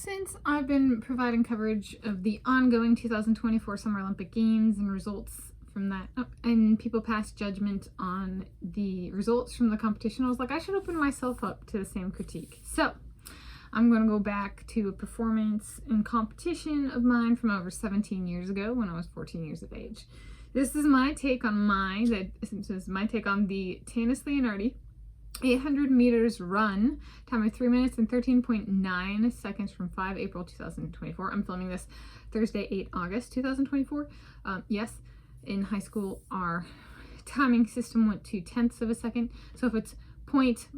Since I've been providing coverage of the ongoing 2024 Summer Olympic Games and results from that, and people passed judgment on the results from the competition, I was like, I should open myself up to the same critique. So I'm going to go back to a performance and competition of mine from over 17 years ago when I was 14 years of age. This is my take on the Tanis Leonhardi 800 meters run, time of 3 minutes and 13.9 seconds from 5 April 2024. I'm filming this Thursday, 8 August 2024. Yes, in high school, our timing system went to tenths of a second. So if it's point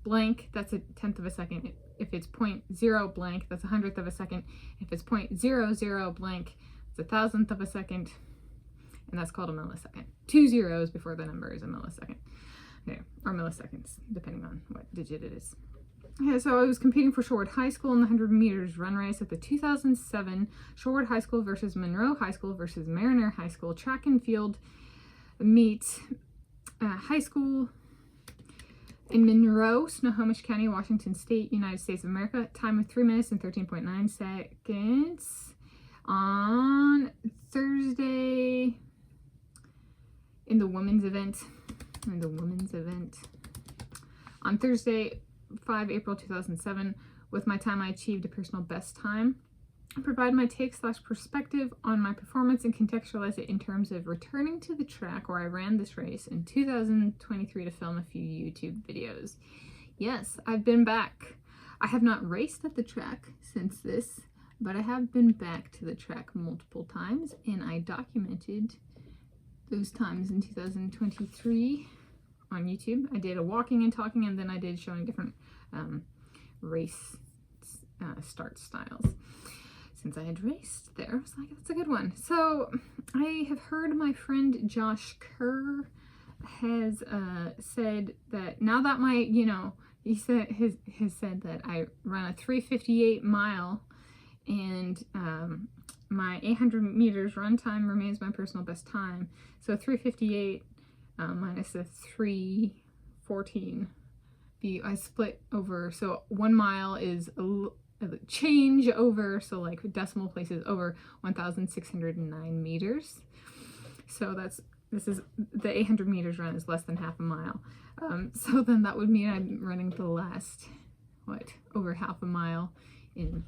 blank, that's a tenth of a second. If it's 0.0 blank, that's a hundredth of a second. If it's 0.00 blank, it's a thousandth of a second. And that's called a millisecond. 2 zeros before the number is a millisecond. Okay, or milliseconds, depending on what digit it is. Okay, so I was competing for Shorewood High School in the 100 meters run race at the 2007 Shorewood High School versus Monroe High School versus Mariner High School track and field meet. High school in Monroe, Snohomish County, Washington State, United States of America. Time of 3 minutes and 13.9 seconds. On Thursday, in the women's event. On Thursday, 5 April 2007, with my time I achieved a personal best time. I provide my take/perspective on my performance and contextualize it in terms of returning to the track where I ran this race in 2023 to film a few YouTube videos. Yes, I've been back. I have not raced at the track since this, but I have been back to the track multiple times, and I documented those times in 2023 on YouTube. I did a walking and talking, and then I did showing different race start styles. Since I had raced there, I was like, that's a good one. So I have heard my friend Josh Kerr has said that now that he has said that I run a 3:58 mile, and my 800 meters run time remains my personal best time. So 3:58 minus a 3:14. I split over, so 1 mile is a change over, so like decimal places over 1,609 meters. So this is the 800 meters run is less than half a mile. So then that would mean I'm running the last, over half a mile in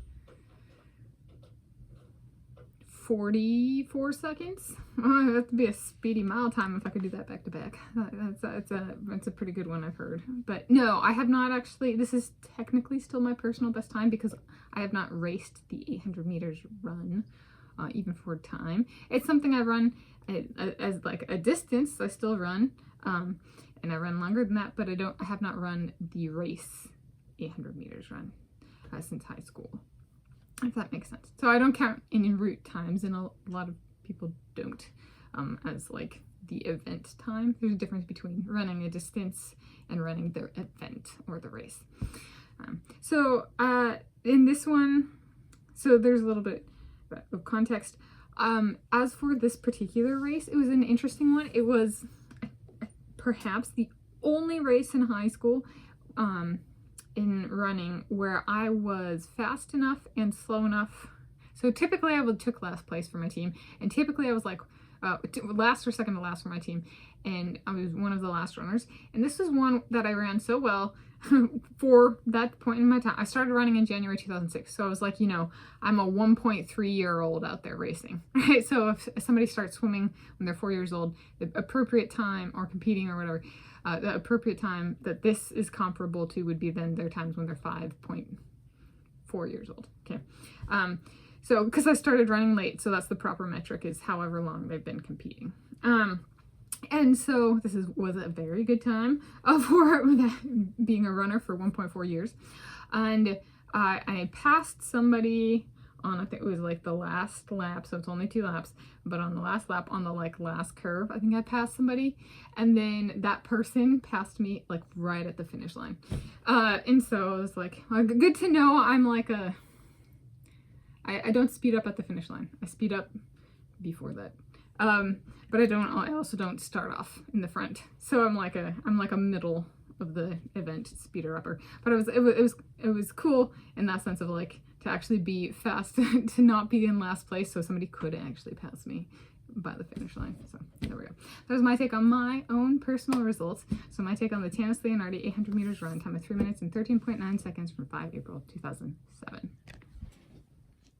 44 seconds. Oh, that would be a speedy mile time if I could do that back to back. That's a pretty good one, I've heard. But no, I have not actually. This is technically still my personal best time because I have not raced the 800 meters run, even for time. It's something I run as like a distance. I still run, and I run longer than that. But I have not run the race 800 meters run since high school, if that makes sense. So I don't count any route times, and a lot of people don't, as like the event time. There's a difference between running a distance and running the event or the race. So in this one, so there's a little bit of context. As for this particular race, it was an interesting one. It was perhaps the only race in high school in running where I was fast enough and slow enough. So typically I took last place for my team, and typically I was like last or second to last for my team, and I was one of the last runners. And this was one that I ran so well for that point in my time. I started running in January 2006, so I was like, I'm a 1.3-year-old out there racing, right? So if somebody starts swimming when they're 4 years old, the appropriate time, or competing or whatever, the appropriate time that this is comparable to would be then their times when they're 5.4 years old. Okay. So because I started running late, so that's the proper metric, is however long they've been competing. And so this was a very good time for being a runner for 1.4 years. And I passed somebody on, I think it was like the last lap, so it's only 2 laps, but on the last lap, on the last curve, I think I passed somebody, and then that person passed me like right at the finish line. And so I was like, good to know I'm like I don't speed up at the finish line. I speed up before that. But I also don't start off in the front. So I'm like a middle of the event speeder upper. But it was cool in that sense of like to actually be fast, to not be in last place, so somebody could actually pass me by the finish line. So there we go. That was my take on my own personal results. So my take on the Tanis Leonhardi 800 meters run, time of 3 minutes and 13.9 seconds from 5 April 2007.